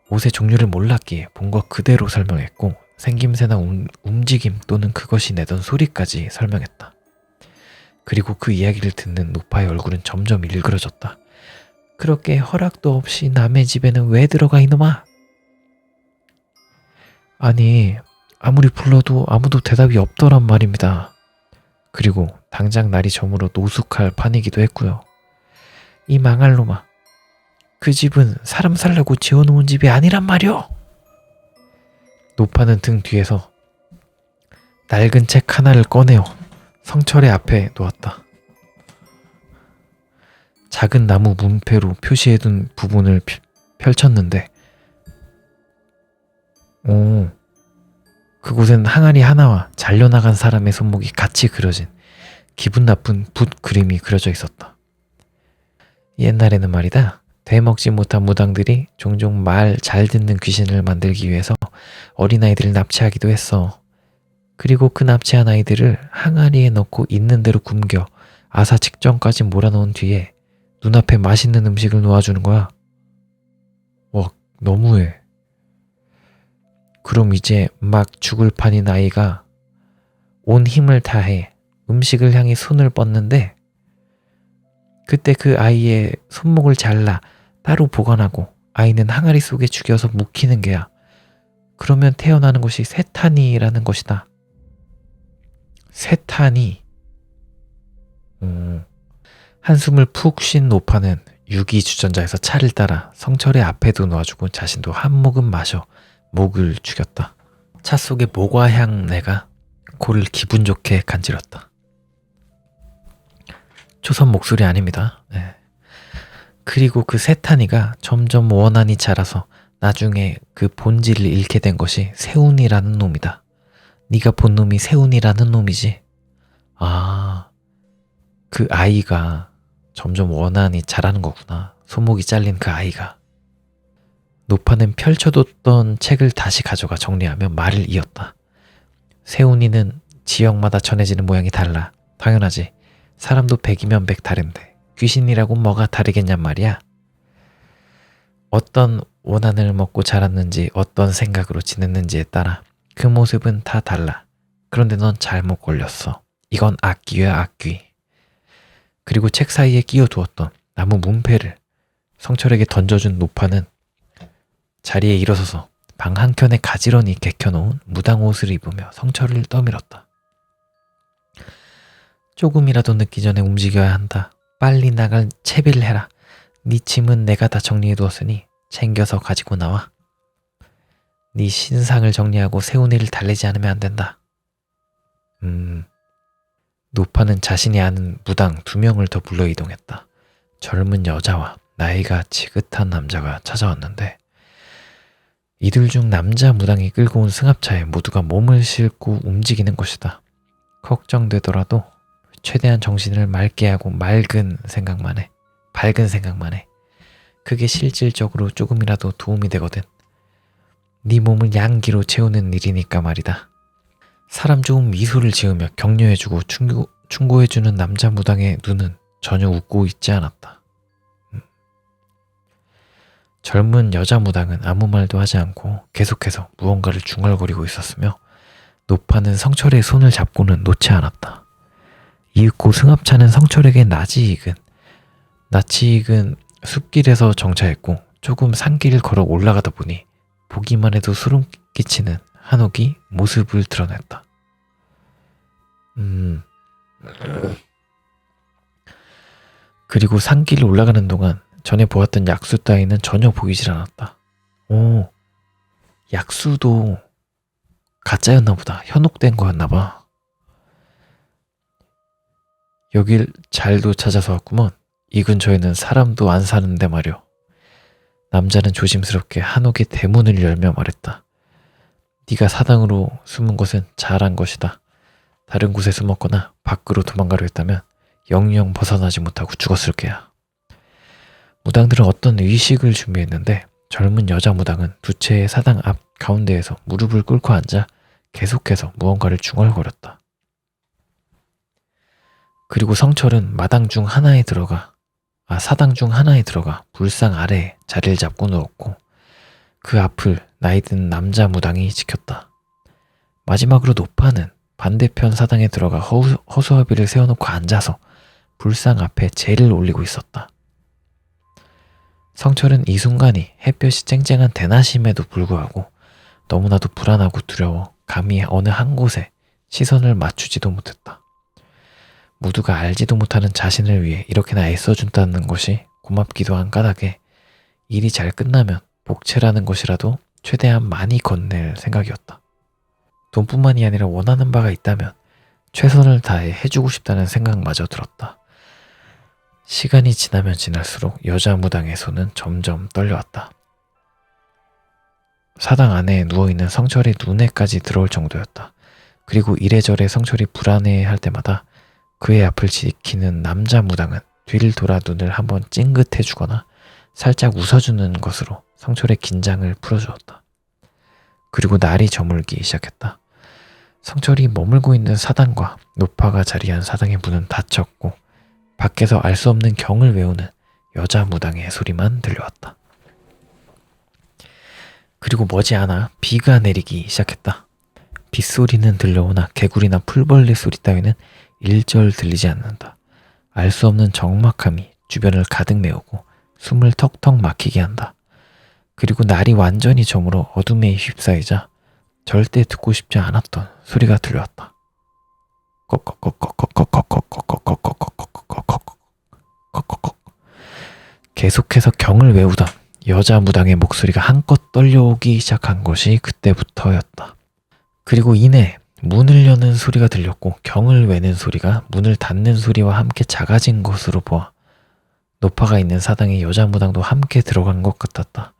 옷의 종류를 몰랐기에 본 것 그대로 설명했고 생김새나 움직임 또는 그것이 내던 소리까지 설명했다. 그리고 그 이야기를 듣는 노파의 얼굴은 점점 일그러졌다. 그렇게 허락도 없이 남의 집에는 왜 들어가 이놈아? 아니 아무리 불러도 아무도 대답이 없더란 말입니다. 그리고 당장 날이 저물어 노숙할 판이기도 했고요. 이 망할 놈아. 그 집은 사람 살라고 지어놓은 집이 아니란 말이오. 노파는 등 뒤에서 낡은 책 하나를 꺼내어 성철의 앞에 놓았다. 작은 나무 문패로 표시해둔 부분을 펼쳤는데 그곳엔 항아리 하나와 잘려나간 사람의 손목이 같이 그려진 기분 나쁜 붓 그림이 그려져 있었다. 옛날에는 말이다. 되먹지 못한 무당들이 종종 말 잘 듣는 귀신을 만들기 위해서 어린아이들을 납치하기도 했어. 그리고 그 납치한 아이들을 항아리에 넣고 있는 대로 굶겨 아사 직전까지 몰아넣은 뒤에 눈앞에 맛있는 음식을 놓아주는 거야. 와, 너무해. 그럼 이제 막 죽을 판인 아이가 온 힘을 다해 음식을 향해 손을 뻗는데 그때 그 아이의 손목을 잘라 따로 보관하고 아이는 항아리 속에 죽여서 묵히는 게야. 그러면 태어나는 것이 세탄이라는 것이다. 세탄이. 한숨을 푹 쉰 노파는 유기주전자에서 차를 따라 성철의 앞에도 놓아주고 자신도 한 모금 마셔 목을 죽였다. 차 속의 모과향 내가 코를 기분 좋게 간질렀다. 초선 목소리 아닙니다. 네. 그리고 그 세탄이가 점점 원한이 자라서 나중에 그 본질을 잃게 된 것이 세운이라는 놈이다. 네가 본 놈이 세운이라는 놈이지. 아, 그 아이가 점점 원한이 자라는 거구나. 손목이 잘린 그 아이가. 노파는 펼쳐뒀던 책을 다시 가져가 정리하며 말을 이었다. 세운이는 지역마다 전해지는 모양이 달라. 당연하지. 사람도 100이면 100 다른데 귀신이라고 뭐가 다르겠냔 말이야. 어떤 원한을 먹고 자랐는지 어떤 생각으로 지냈는지에 따라 그 모습은 다 달라. 그런데 넌 잘못 걸렸어. 이건 악귀야, 악귀. 그리고 책 사이에 끼워두었던 나무 문패를 성철에게 던져준 노파는 자리에 일어서서 방 한켠에 가지런히 개켜놓은 무당 옷을 입으며 성철을 떠밀었다. 조금이라도 늦기 전에 움직여야 한다. 빨리 나갈 채비를 해라. 네 짐은 내가 다 정리해두었으니 챙겨서 가지고 나와. 네 신상을 정리하고 세운이를 달래지 않으면 안 된다. 노파는 자신이 아는 무당 2명을 더 불러 이동했다. 젊은 여자와 나이가 지긋한 남자가 찾아왔는데 이들 중 남자 무당이 끌고 온 승합차에 모두가 몸을 싣고 움직이는 것이다. 걱정되더라도 최대한 정신을 맑게 하고 밝은 생각만 해. 그게 실질적으로 조금이라도 도움이 되거든. 네 몸을 양기로 채우는 일이니까 말이다. 사람 좋은 미소를 지으며 격려해주고 충고해주는 남자 무당의 눈은 전혀 웃고 있지 않았다. 젊은 여자 무당은 아무 말도 하지 않고 계속해서 무언가를 중얼거리고 있었으며 노파는 성철의 손을 잡고는 놓지 않았다. 이윽고 승합차는 성철에게 낯이 익은 숲길에서 정차했고 조금 산길을 걸어 올라가다 보니 보기만 해도 소름 끼치는 한옥이 모습을 드러냈다. 그리고 산길을 올라가는 동안 전에 보았던 약수 따위는 전혀 보이질 않았다. 오, 약수도 가짜였나 보다. 현혹된 거였나 봐. 여길 잘도 찾아서 왔구먼. 이 근처에는 사람도 안 사는데 말이오. 남자는 조심스럽게 한옥의 대문을 열며 말했다. 네가 사당으로 숨은 것은 잘한 것이다. 다른 곳에 숨었거나 밖으로 도망가려 했다면 영영 벗어나지 못하고 죽었을 게야. 무당들은 어떤 의식을 준비했는데 젊은 여자 무당은 두 채의 사당 앞 가운데에서 무릎을 꿇고 앉아 계속해서 무언가를 중얼거렸다. 그리고 성철은 사당 중 하나에 들어가 불상 아래에 자리를 잡고 누웠고 그 앞을 나이 든 남자 무당이 지켰다. 마지막으로 노파는 반대편 사당에 들어가 허수아비를 세워놓고 앉아서 불상 앞에 재를 올리고 있었다. 성철은 이 순간이 햇볕이 쨍쨍한 대낮임에도 불구하고 너무나도 불안하고 두려워 감히 어느 한 곳에 시선을 맞추지도 못했다. 모두가 알지도 못하는 자신을 위해 이렇게나 애써준다는 것이 고맙기도 한 까닭에 일이 잘 끝나면 복채라는 것이라도 최대한 많이 건넬 생각이었다. 돈뿐만이 아니라 원하는 바가 있다면 최선을 다해 해주고 싶다는 생각마저 들었다. 시간이 지나면 지날수록 여자 무당의 손은 점점 떨려왔다. 사당 안에 누워있는 성철의 눈에까지 들어올 정도였다. 그리고 이래저래 성철이 불안해할 때마다 그의 앞을 지키는 남자 무당은 뒤를 돌아 눈을 한번 찡긋해주거나 살짝 웃어주는 것으로 성철의 긴장을 풀어주었다. 그리고 날이 저물기 시작했다. 성철이 머물고 있는 사당과 노파가 자리한 사당의 문은 닫혔고 밖에서 알 수 없는 경을 외우는 여자 무당의 소리만 들려왔다. 그리고 머지않아 비가 내리기 시작했다. 빗소리는 들려오나 개구리나 풀벌레 소리 따위는 일절 들리지 않는다. 알 수 없는 적막함이 주변을 가득 메우고 숨을 턱턱 막히게 한다. 그리고 날이 완전히 저물어 어둠에 휩싸이자 절대 듣고 싶지 않았던 소리가 들려왔다. 계속해서 경을 외우던 여자 무당의 목소리가 한껏 떨려오기 시작한 것이 그때부터였다. 그리고 이내 문을 여는 소리가 들렸고 경을 외는 소리가 문을 닫는 소리와 함께 작아진 것으로 보아 노파가 있는 사당의 여자 무당도 함께 들어간 것 같았다.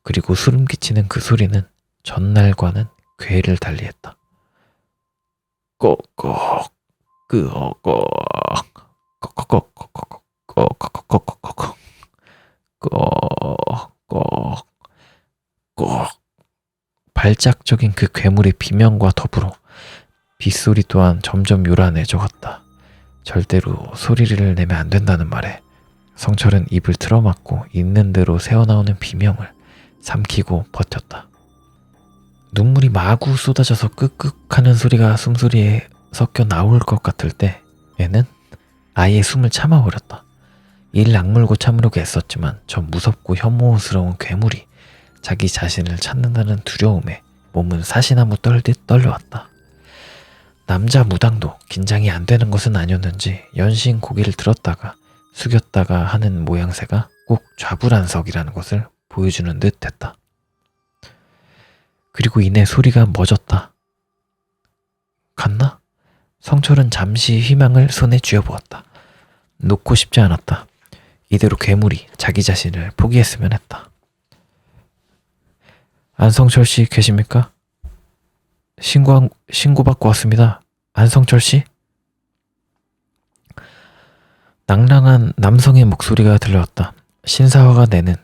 그리고 소름 끼치는 그 소리는 전날과는 궤를 달리했다. 꼭꼭 끄어꼭 꼭꼭꼭꼭꼭꼭꼭꼭꼭 꼭꼭 발작적인 그 괴물의 비명과 더불어 빗소리 또한 점점 요란해져갔다. 절대로 소리를 내면 안 된다는 말에 성철은 입을 틀어막고 있는 대로 새어나오는 비명을 삼키고 버텼다. 눈물이 마구 쏟아져서 끄끄하는 소리가 숨소리에 섞여 나올 것 같을 때 애는 아예 숨을 참아버렸다. 이를 악물고 참으려고 애썼지만 저 무섭고 혐오스러운 괴물이 자기 자신을 찾는다는 두려움에 몸은 사시나무 떨듯 떨려왔다. 남자 무당도 긴장이 안 되는 것은 아니었는지 연신 고개를 들었다가 숙였다가 하는 모양새가 꼭 좌불안석이라는 것을 보여주는 듯 했다. 그리고 이내 소리가 멎었다. 갔나? 성철은 잠시 희망을 손에 쥐어보았다. 놓고 싶지 않았다. 이대로 괴물이 자기 자신을 포기했으면 했다. 안성철 씨 계십니까? 신고받고 왔습니다. 안성철 씨? 낭랑한 남성의 목소리가 들려왔다. 신사화가 내는,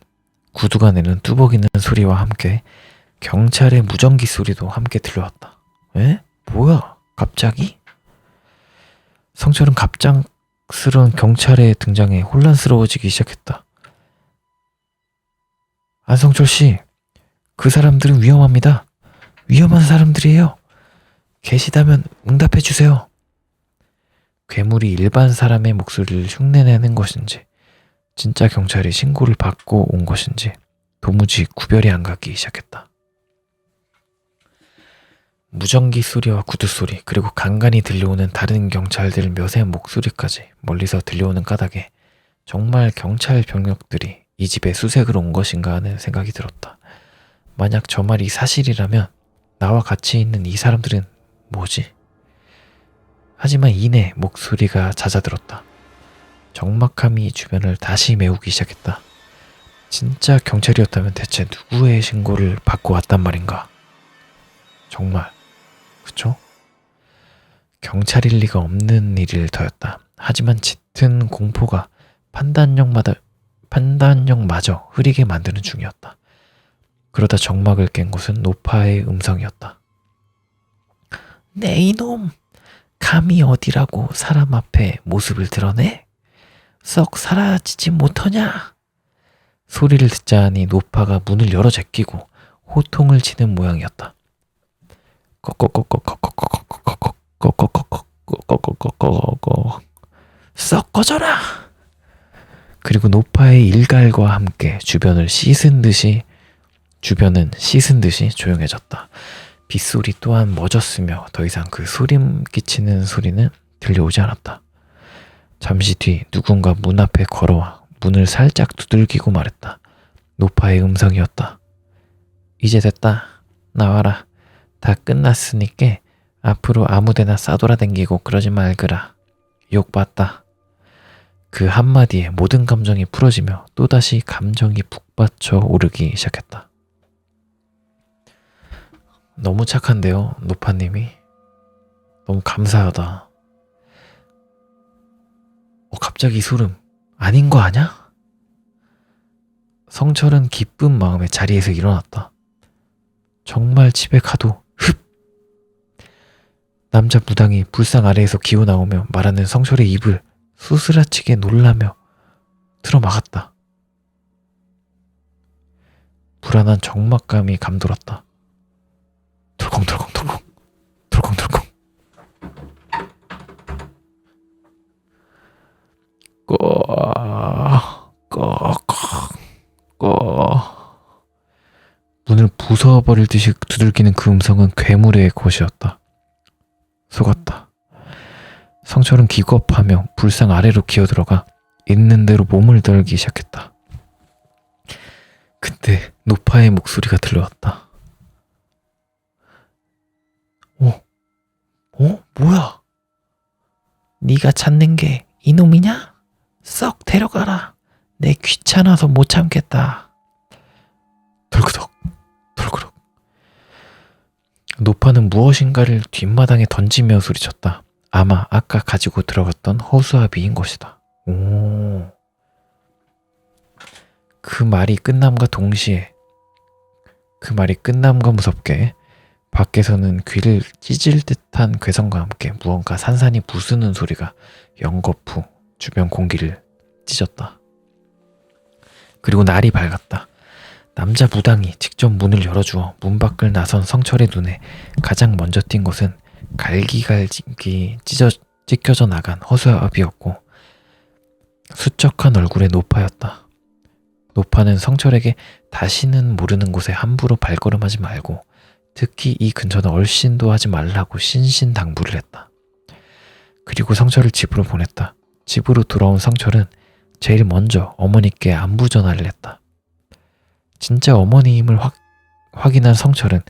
구두가 내는 뚜벅이는 소리와 함께 경찰의 무전기 소리도 함께 들려왔다. 에? 뭐야? 갑자기? 성철은 갑작스러운 경찰의 등장에 혼란스러워지기 시작했다. 안성철 씨, 그 사람들은 위험합니다. 위험한 사람들이에요. 계시다면 응답해 주세요. 괴물이 일반 사람의 목소리를 흉내내는 것인지 진짜 경찰이 신고를 받고 온 것인지 도무지 구별이 안 가기 시작했다. 무전기 소리와 구두 소리 그리고 간간히 들려오는 다른 경찰들 몇의 목소리까지 멀리서 들려오는 까닭에 정말 경찰 병력들이 이 집에 수색을 온 것인가 하는 생각이 들었다. 만약 저 말이 사실이라면 나와 같이 있는 이 사람들은 뭐지? 하지만 이내 목소리가 잦아들었다. 적막함이 주변을 다시 메우기 시작했다. 진짜 경찰이었다면 대체 누구의 신고를 받고 왔단 말인가? 정말 그쵸? 경찰일 리가 없는 일일 터였다. 하지만 짙은 공포가 판단력마저 흐리게 만드는 중이었다. 그러다 정막을 깬 것은 노파의 음성이었다. 네 이놈! 감히 어디라고 사람 앞에 모습을 드러내? 썩 사라지지 못하냐? 소리를 듣자 하니 노파가 문을 열어 제끼고 호통을 치는 모양이었다. 썩 꺼져라! 그리고 노파의 일갈과 함께 주변은 씻은 듯이 조용해졌다. 빗소리 또한 멎었으며 더 이상 그 소림 끼치는 소리는 들려오지 않았다. 잠시 뒤 누군가 문 앞에 걸어와 문을 살짝 두들기고 말했다. 노파의 음성이었다. 이제 됐다. 나와라. 다 끝났으니까 앞으로 아무데나 싸돌아댕기고 그러지 말거라. 욕봤다. 그 한마디에 모든 감정이 풀어지며 또다시 감정이 북받쳐 오르기 시작했다. 너무 착한데요, 노파님이. 너무 감사하다. 갑자기 소름. 아닌 거 아냐? 성철은 기쁜 마음에 자리에서 일어났다. 정말 집에 가도 흡! 남자 무당이 불상 아래에서 기어 나오며 말하는 성철의 입을 수스라치게 놀라며 틀어막았다. 불안한 적막감이 감돌았다. 덜컹덜컹덜컹 덜컹덜컹 문을 부숴버릴 듯이 두들기는 그 음성은 괴물의 것이었다. 속았다. 성철은 기겁하며 불상 아래로 기어들어가 있는 대로 몸을 떨기 시작했다. 그때 노파의 목소리가 들려왔다. 뭐야? 네가 찾는 게 이놈이냐? 썩 데려가라. 내 귀찮아서 못 참겠다. 덜그덕 덜그덕. 노파는 무엇인가를 뒷마당에 던지며 소리쳤다. 아마 아까 가지고 들어갔던 허수아비인 것이다. 그 말이 끝남과 무섭게 밖에서는 귀를 찢을 듯한 괴성과 함께 무언가 산산이 부수는 소리가 연거푸 주변 공기를 찢었다. 그리고 날이 밝았다. 남자 무당이 직접 문을 열어주어 문 밖을 나선 성철의 눈에 가장 먼저 띈 것은 갈기갈기 찢겨져 나간 허수아비였고 수척한 얼굴의 노파였다. 노파는 성철에게 다시는 모르는 곳에 함부로 발걸음하지 말고 특히 이 근처는 얼씬도 하지 말라고 신신당부를 했다. 그리고 성철을 집으로 보냈다. 집으로 돌아온 성철은 제일 먼저 어머니께 안부 전화를 했다. 진짜 어머니임을 확인한 성철은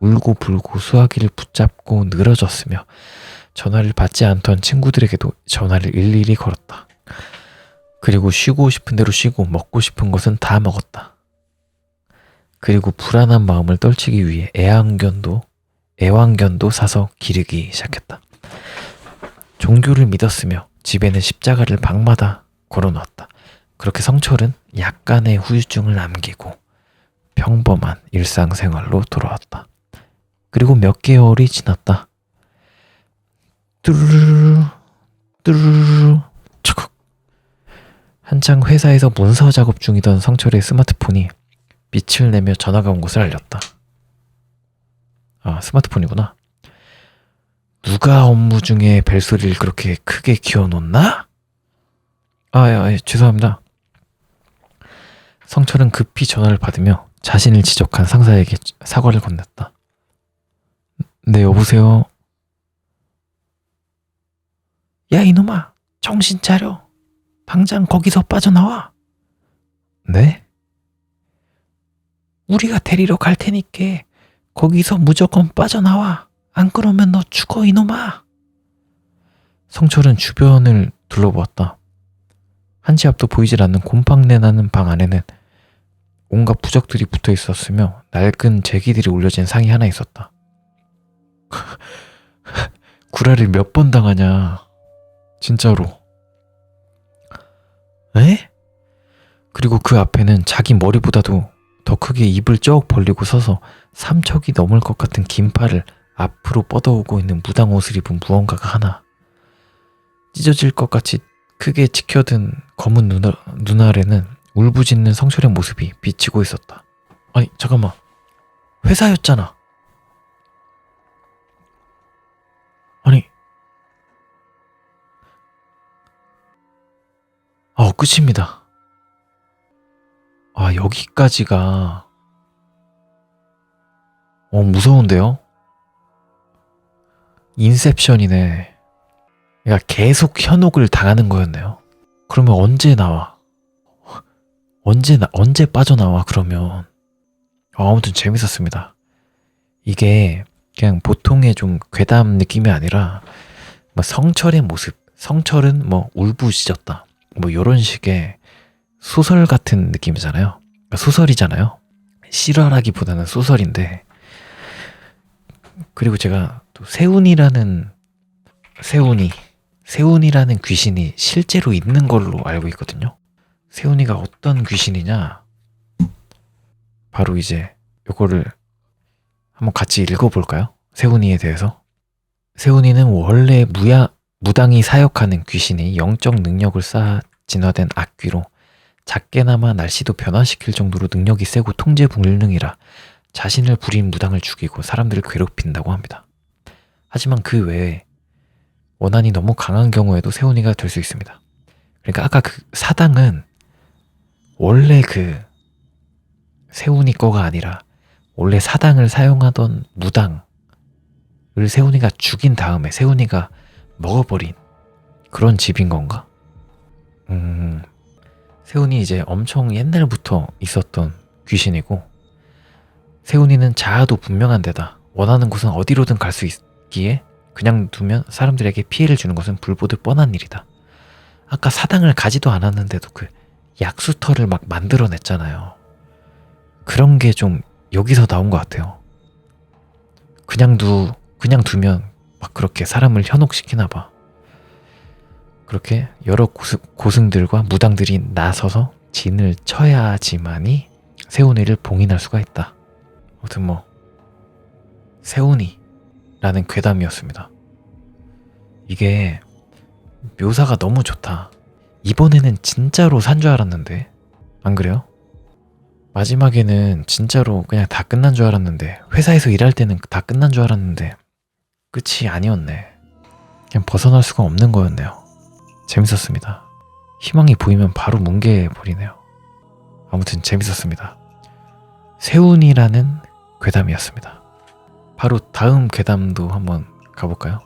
울고 불고 수화기를 붙잡고 늘어졌으며 전화를 받지 않던 친구들에게도 전화를 일일이 걸었다. 그리고 쉬고 싶은 대로 쉬고 먹고 싶은 것은 다 먹었다. 그리고 불안한 마음을 떨치기 위해 애완견도 사서 기르기 시작했다. 종교를 믿었으며 집에는 십자가를 방마다 걸어놓았다. 그렇게 성철은 약간의 후유증을 남기고 평범한 일상생활로 돌아왔다. 그리고 몇 개월이 지났다. 뚜루루루 척. 한창 회사에서 문서 작업 중이던 성철의 스마트폰이 빛을 내며 전화가 온 것을 알렸다. 스마트폰이구나. 누가 업무 중에 벨소리를 그렇게 크게 키워놓나? 예, 죄송합니다. 성철은 급히 전화를 받으며 자신을 지적한 상사에게 사과를 건넸다. 네, 여보세요? 야, 이놈아, 정신 차려. 당장 거기서 빠져나와. 네? 우리가 데리러 갈 테니까 거기서 무조건 빠져나와. 안 그러면 너 죽어, 이놈아. 성철은 주변을 둘러보았다. 한치 앞도 보이질 않는 곰팡내 나는 방 안에는 온갖 부적들이 붙어 있었으며 낡은 제기들이 올려진 상이 하나 있었다. 구라를 몇 번 당하냐. 진짜로. 에? 그리고 그 앞에는 자기 머리보다도 더 더 크게 입을 쩍 벌리고 서서 삼척이 넘을 것 같은 긴 팔을 앞으로 뻗어오고 있는 무당 옷을 입은 무언가가 하나. 찢어질 것 같이 크게 치켜든 검은 눈알에는 울부짖는 성철의 모습이 비치고 있었다. 아니 잠깐만, 회사였잖아. 아니, 끝입니다. 여기까지가 무서운데요? 인셉션이네. 그러니까 계속 현혹을 당하는 거였네요. 그러면 언제 나와? 언제 빠져나와 그러면? 아무튼 재밌었습니다. 이게 그냥 보통의 좀 괴담 느낌이 아니라 뭐 성철의 모습, 성철은 뭐 울부짖었다, 뭐 요런 식의 소설 같은 느낌이잖아요. 그러니까 소설이잖아요. 실화라기보다는 소설인데, 그리고 제가 또 세운이라는 귀신이 실제로 있는 걸로 알고 있거든요. 세운이가 어떤 귀신이냐, 바로 이제 요거를 한번 같이 읽어볼까요? 세운이에 대해서. 세운이는 원래 무당이 사역하는 귀신이 영적 능력을 쌓아 진화된 악귀로 작게나마 날씨도 변화시킬 정도로 능력이 세고 통제 불능이라 자신을 부린 무당을 죽이고 사람들을 괴롭힌다고 합니다. 하지만 그 외에 원한이 너무 강한 경우에도 세운이가 될 수 있습니다. 그러니까 아까 그 사당은 원래 그 세운이 거가 아니라 원래 사당을 사용하던 무당을 세운이가 죽인 다음에 세운이가 먹어버린 그런 집인 건가? 세운이 이제 엄청 옛날부터 있었던 귀신이고, 세운이는 자아도 분명한 데다 원하는 곳은 어디로든 갈 수 있기에 그냥 두면 사람들에게 피해를 주는 것은 불보듯 뻔한 일이다. 아까 사당을 가지도 않았는데도 그 약수터를 막 만들어냈잖아요. 그런 게 좀 여기서 나온 것 같아요. 그냥 두면 막 그렇게 사람을 현혹시키나 봐. 그렇게 여러 고승들과 무당들이 나서서 진을 쳐야지만이 세운이를 봉인할 수가 있다. 아무튼 뭐 세운이라는 괴담이었습니다. 이게 묘사가 너무 좋다. 이번에는 진짜로 산 줄 알았는데, 안 그래요? 마지막에는 진짜로 그냥 다 끝난 줄 알았는데, 회사에서 일할 때는 다 끝난 줄 알았는데 끝이 아니었네. 그냥 벗어날 수가 없는 거였네요. 재밌었습니다. 희망이 보이면 바로 뭉개버리네요. 아무튼 재밌었습니다. 세운이라는 괴담이었습니다. 바로 다음 괴담도 한번 가볼까요?